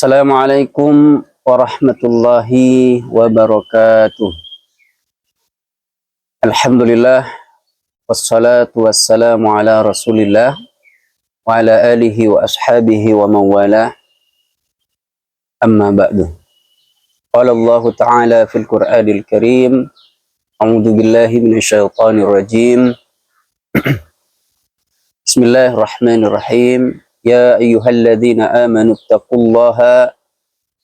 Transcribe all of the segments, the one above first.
Assalamualaikum warahmatullahi wabarakatuh. Alhamdulillah wassalatu wassalamu ala Rasulillah wa ala alihi wa ashabihi wa mawala. Amma ba'du. Qala Allah Ta'ala fil Qur'anil Karim, a'udzu billahi minasyaitonir rajim. Bismillahirrahmanirrahim. Ya ayyuhalladzina amanu taqullaha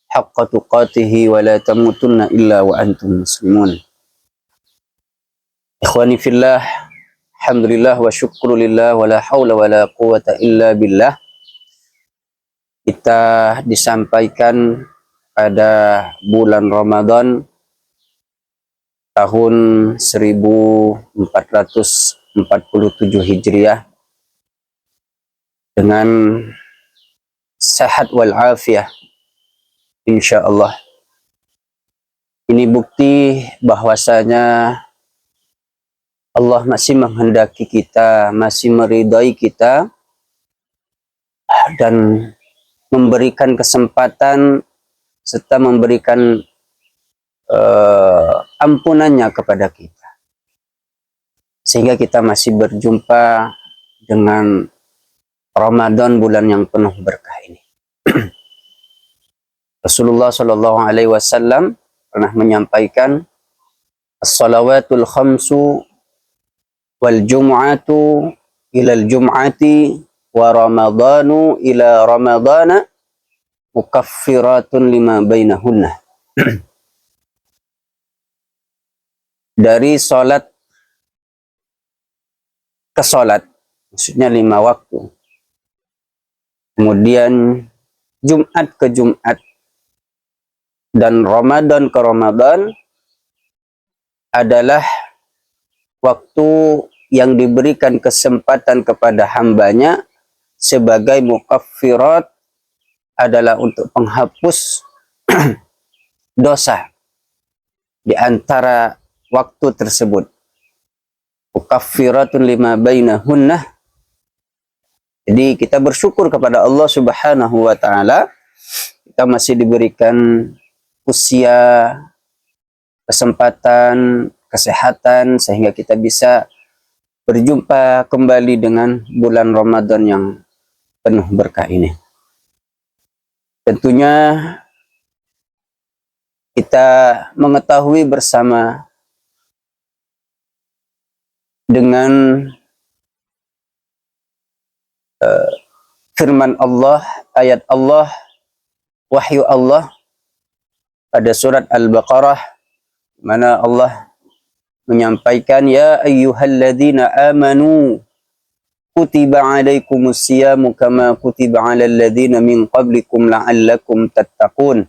haqqa tuqatihi wa la tamutunna illa wa antum muslimun. Ikhwani fillah, alhamdulillah wa syukrulillah wa la hawla wa la quwata illa billah. Kita disampaikan pada bulan Ramadan tahun 1447 Hijriah dengan sehat wal afiyah insyaallah. Ini bukti bahwasanya Allah masih menghendaki kita, masih meridai kita, dan memberikan kesempatan serta memberikan ampunannya kepada kita, sehingga kita masih berjumpa dengan Ramadan, bulan yang penuh berkah ini. Rasulullah Shallallahu Alaihi Wasallam pernah menyampaikan, as-salawatul khamsu wal jum'atu ilal jum'ati wa ramadanu ila ramadana mukaffiratun lima bainahunna. Dari salat ke salat, maksudnya 5 waktu. Kemudian Jumat ke Jumat dan Ramadan ke Ramadan adalah waktu yang diberikan kesempatan kepada hambanya sebagai mukaffirat, adalah untuk penghapus dosa di antara waktu tersebut. Mukaffiratun lima bainahunna. Jadi kita bersyukur kepada Allah Subhanahu wa Ta'ala, kita masih diberikan usia, kesempatan, kesehatan, sehingga kita bisa berjumpa kembali dengan bulan Ramadan yang penuh berkah ini. Tentunya kita mengetahui bersama dengan firman Allah, ayat Allah, wahyu Allah pada surat Al-Baqarah, mana Allah menyampaikan, ya ayyuhalladzina amanu kutiba alaikumus siyamu kama kutiba alal ladzina min qablikum la'allakum tattaqun.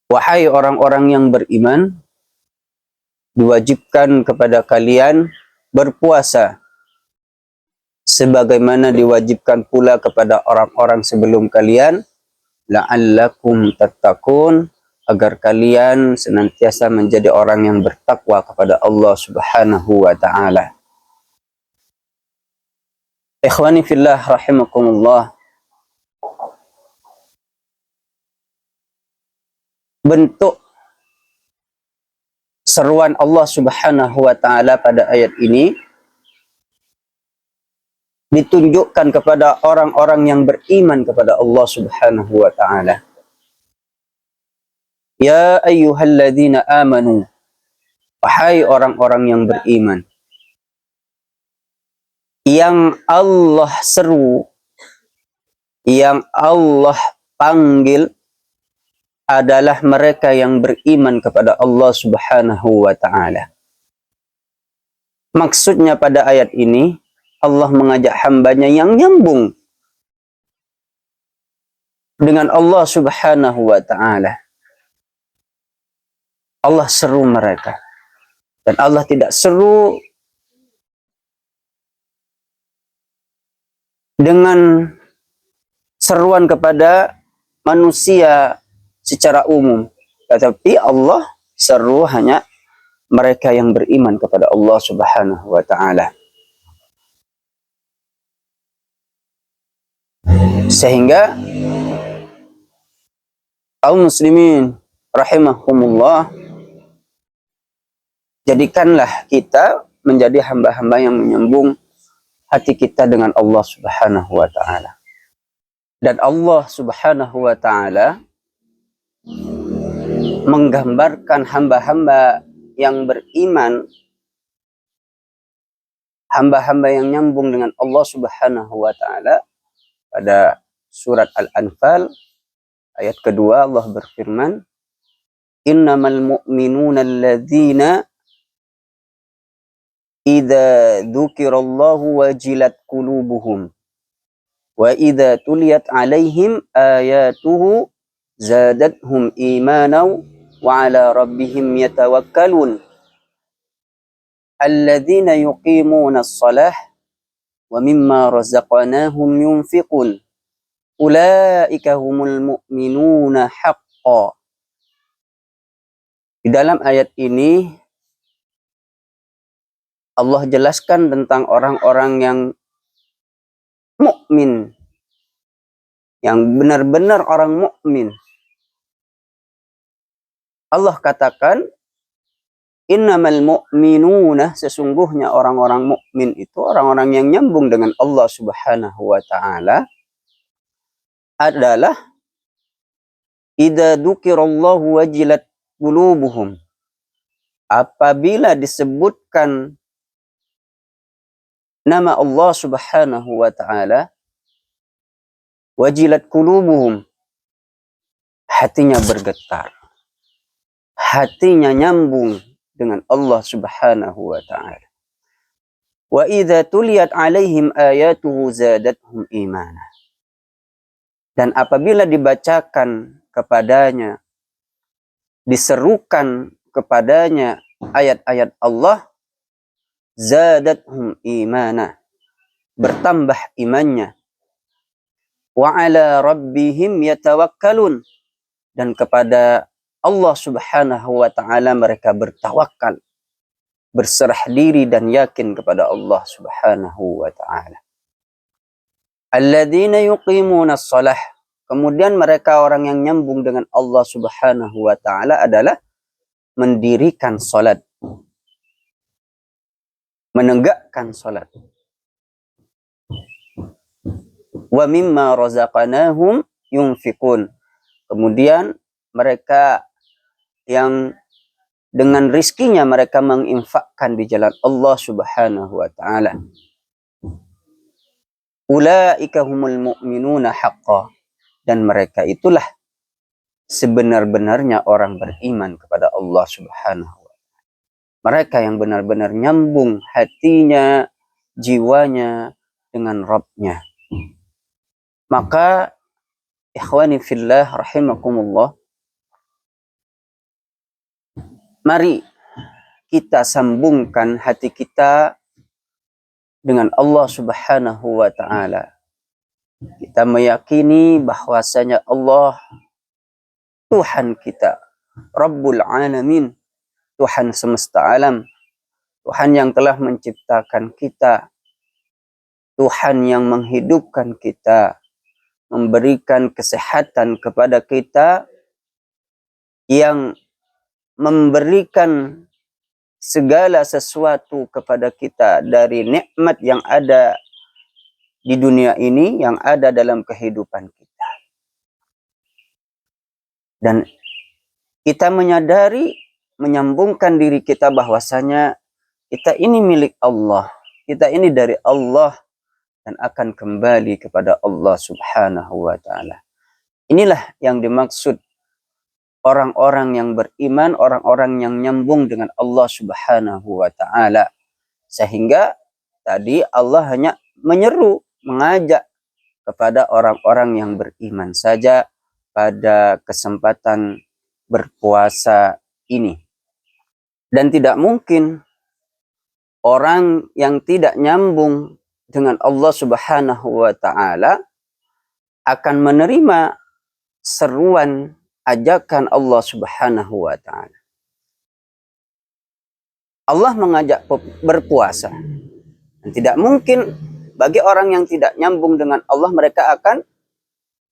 Wahai orang-orang yang beriman, diwajibkan kepada kalian berpuasa sebagaimana diwajibkan pula kepada orang-orang sebelum kalian, la'allakum tattaqun, agar kalian senantiasa menjadi orang yang bertakwa kepada Allah Subhanahu wa Ta'ala. Ikhwani fillah rahimakumullah, bentuk seruan Allah Subhanahu wa Ta'ala pada ayat ini ditunjukkan kepada orang-orang yang beriman kepada Allah Subhanahu wa Ta'ala. Ya ayyuhalladzina amanu, wahai orang-orang yang beriman. Yang Allah seru, yang Allah panggil adalah mereka yang beriman kepada Allah Subhanahu wa Ta'ala. Maksudnya pada ayat ini, Allah mengajak hambanya yang nyambung dengan Allah Subhanahu wa Ta'ala. Allah seru mereka. Dan Allah tidak seru dengan seruan kepada manusia secara umum, tetapi Allah seru hanya mereka yang beriman kepada Allah Subhanahu wa Ta'ala. Sehingga kaum muslimin rahimahumullah, jadikanlah kita menjadi hamba-hamba yang menyambung hati kita dengan Allah Subhanahu wa taala. Dan Allah Subhanahu wa taala menggambarkan hamba-hamba yang beriman, hamba-hamba yang nyambung dengan Allah Subhanahu wa taala pada surat Al-Anfal ayat kedua. Allah berfirman, innamal mu'minuna alladzina idza dzukirallahu wajilat qulubuhum wa idza tuliyat alaihim ayatuhu zadatuhum imanan wa ala rabbihim yatawakkalun alladzina yuqimuna as-salah wa mimma razaqnahum yunfiqun ulaika humul mu'minuna haqqan. Di dalam ayat ini Allah jelaskan tentang orang-orang yang mukmin, yang benar-benar orang mukmin. Allah katakan, innamal mu'minuna, sesungguhnya orang-orang mukmin itu orang-orang yang nyambung dengan Allah Subhanahu wa taala adalah idza dzukirallahu wajilat qulubuhum, apabila disebutkan nama Allah Subhanahu wa taala, wajilat qulubuhum, hatinya bergetar, hatinya nyambung dengan Allah Subhanahu wa taala. Wa idza tuliyat alaihim ayatuhu zadatuhum imana, dan apabila dibacakan kepadanya, diserukan kepadanya ayat-ayat Allah, zadatuhum imana, bertambah imannya. Wa ala rabbihim yatawakkalun, dan kepada Allah Subhanahu wa taala mereka bertawakal, berserah diri dan yakin kepada Allah Subhanahu wa taala. Alladzina yuqimuna as-salah, kemudian mereka orang yang nyambung dengan Allah Subhanahu wa taala adalah mendirikan salat, menegakkan salat. Wa mimma razaqnahum yunfiqun, kemudian mereka yang dengan rizkinya mereka menginfakkan di jalan Allah Subhanahu wa taala. Ulaika humul mu'minuna haqqan, dan mereka itulah sebenar-benarnya orang beriman kepada Allah Subhanahu wa taala. Mereka yang benar-benar nyambung hatinya, jiwanya dengan Rabb-nya. Maka ikhwani fillah rahimakumullah, mari kita sambungkan hati kita dengan Allah Subhanahu wa taala. Kita meyakini bahwasanya Allah Tuhan kita, Rabbul Alamin, Tuhan semesta alam, Tuhan yang telah menciptakan kita, Tuhan yang menghidupkan kita, memberikan kesehatan kepada kita, yang memberikan segala sesuatu kepada kita dari nikmat yang ada di dunia ini, yang ada dalam kehidupan kita. Dan kita menyadari, menyambungkan diri kita bahwasanya kita ini milik Allah, kita ini dari Allah dan akan kembali kepada Allah Subhanahu wa taala. Inilah yang dimaksud orang-orang yang beriman, orang-orang yang nyambung dengan Allah Subhanahu wa taala. Sehingga tadi Allah hanya menyeru, mengajak kepada orang-orang yang beriman saja pada kesempatan berpuasa ini. Dan tidak mungkin orang yang tidak nyambung dengan Allah Subhanahu wa taala akan menerima seruan ajakan Allah Subhanahu wa taala. Allah mengajak berpuasa. Dan tidak mungkin bagi orang yang tidak nyambung dengan Allah, mereka akan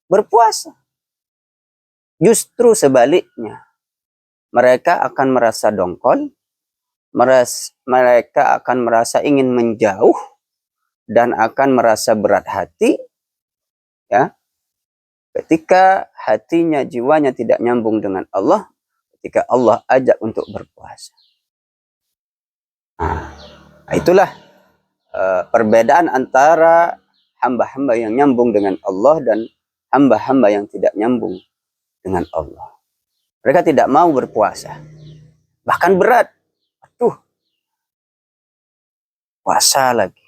berpuasa. Justru sebaliknya, mereka akan merasa dongkol, mereka akan merasa ingin menjauh, dan akan merasa berat hati, ya, ketika hatinya, jiwanya tidak nyambung dengan Allah, ketika Allah ajak untuk berpuasa. Nah, itulah perbedaan antara hamba-hamba yang nyambung dengan Allah dan hamba-hamba yang tidak nyambung dengan Allah. Mereka tidak mau berpuasa, bahkan berat. Aduh, puasa lagi.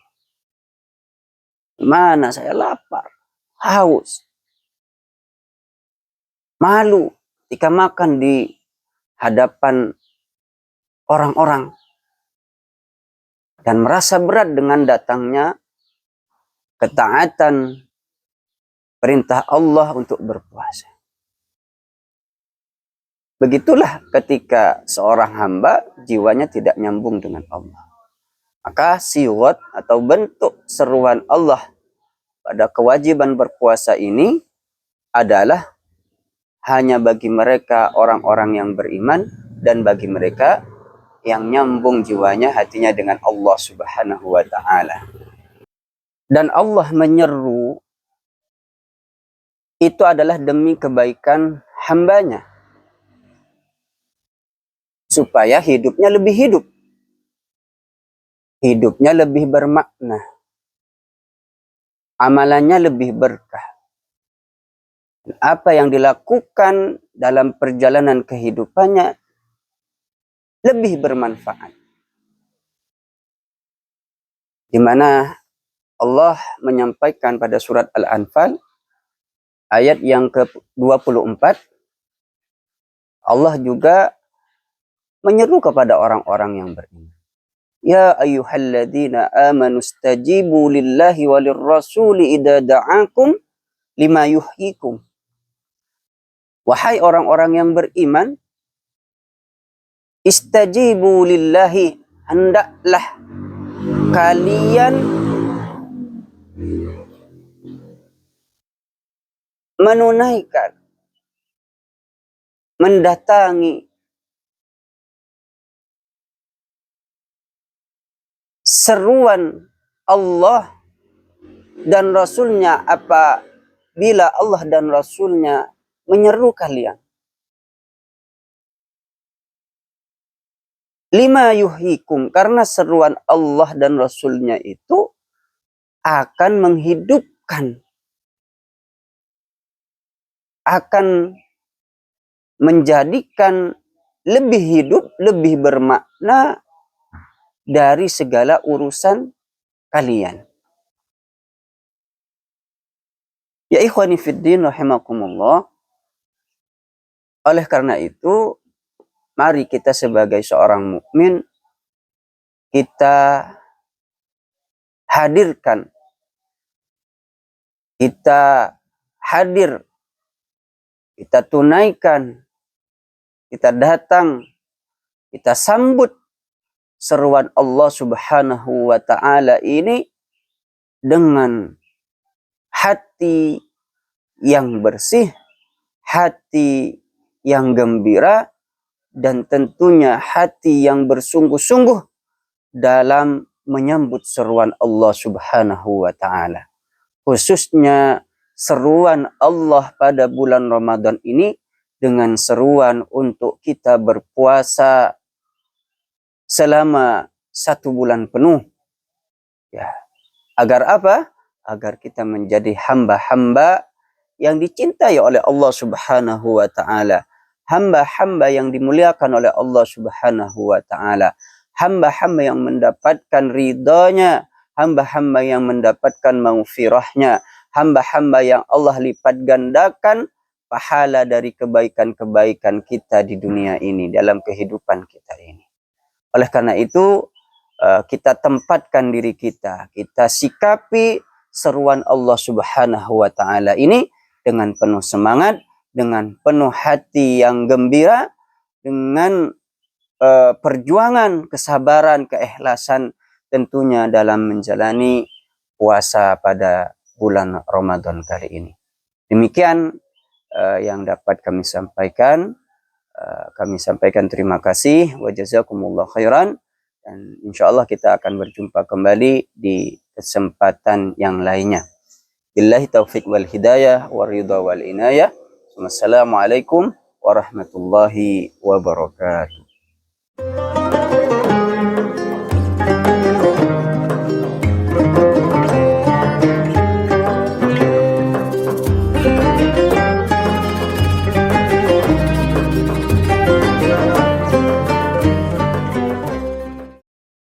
Mana saya lapar, haus, malu ketika makan di hadapan orang-orang, dan merasa berat dengan datangnya ketaatan perintah Allah untuk berpuasa. Begitulah ketika seorang hamba jiwanya tidak nyambung dengan Allah. Maka siwat atau bentuk seruan Allah pada kewajiban berpuasa ini adalah hanya bagi mereka orang-orang yang beriman dan bagi mereka yang nyambung jiwanya, hatinya dengan Allah Subhanahu wa ta'ala. Dan Allah menyeru itu adalah demi kebaikan hambanya, supaya hidupnya lebih hidup, hidupnya lebih bermakna, amalannya lebih berkah. Apa yang dilakukan dalam perjalanan kehidupannya lebih bermanfaat. Di mana Allah menyampaikan pada surat Al-Anfal ayat yang ke-24, Allah juga menyeru kepada orang-orang yang beriman. Ya ayyuhalladzina amanu stajibu lillahi walir rasuli idza da'akum lima yuhyikum. Wahai orang-orang yang beriman, istajibu lillahi, hendaklah kalian menunaikan, mendatangi seruan Allah dan Rasulnya apabila Allah dan Rasulnya menyeru kalian. Lima yuhyikum, karena seruan Allah dan Rasulnya itu akan menghidupkan, akan menjadikan lebih hidup, lebih bermakna dari segala urusan kalian. Ya ikhwani fiddin rahimakumullah. Oleh karena itu, mari kita sebagai seorang mukmin, kita hadirkan, kita hadir, kita tunaikan, kita datang, kita sambut seruan Allah Subhanahu wa ta'ala ini dengan hati yang bersih, hati yang gembira, dan tentunya hati yang bersungguh-sungguh dalam menyambut seruan Allah Subhanahu wa ta'ala. Khususnya seruan Allah pada bulan Ramadan ini dengan seruan untuk kita berpuasa selama 1 bulan penuh. Ya. Agar apa? Agar kita menjadi hamba-hamba yang dicintai oleh Allah Subhanahu wa ta'ala. Hamba-hamba yang dimuliakan oleh Allah Subhanahu wa ta'ala. Hamba-hamba yang mendapatkan ridhanya, hamba-hamba yang mendapatkan maghfirahnya, hamba-hamba yang Allah lipat gandakan pahala dari kebaikan-kebaikan kita di dunia ini, dalam kehidupan kita ini. Oleh karena itu, kita tempatkan diri kita, kita sikapi seruan Allah Subhanahu wa ta'ala ini dengan penuh semangat, dengan penuh hati yang gembira, dengan perjuangan, kesabaran, keikhlasan tentunya dalam menjalani puasa pada bulan Ramadan kali ini. Demikian yang dapat kami sampaikan. Kami sampaikan terima kasih wa jazakumullah khairan, dan insyaallah kita akan berjumpa kembali di kesempatan yang lainnya. Billahi taufik wal hidayah wa ridha wal inayah. Wassalamualaikum warahmatullahi wabarakatuh.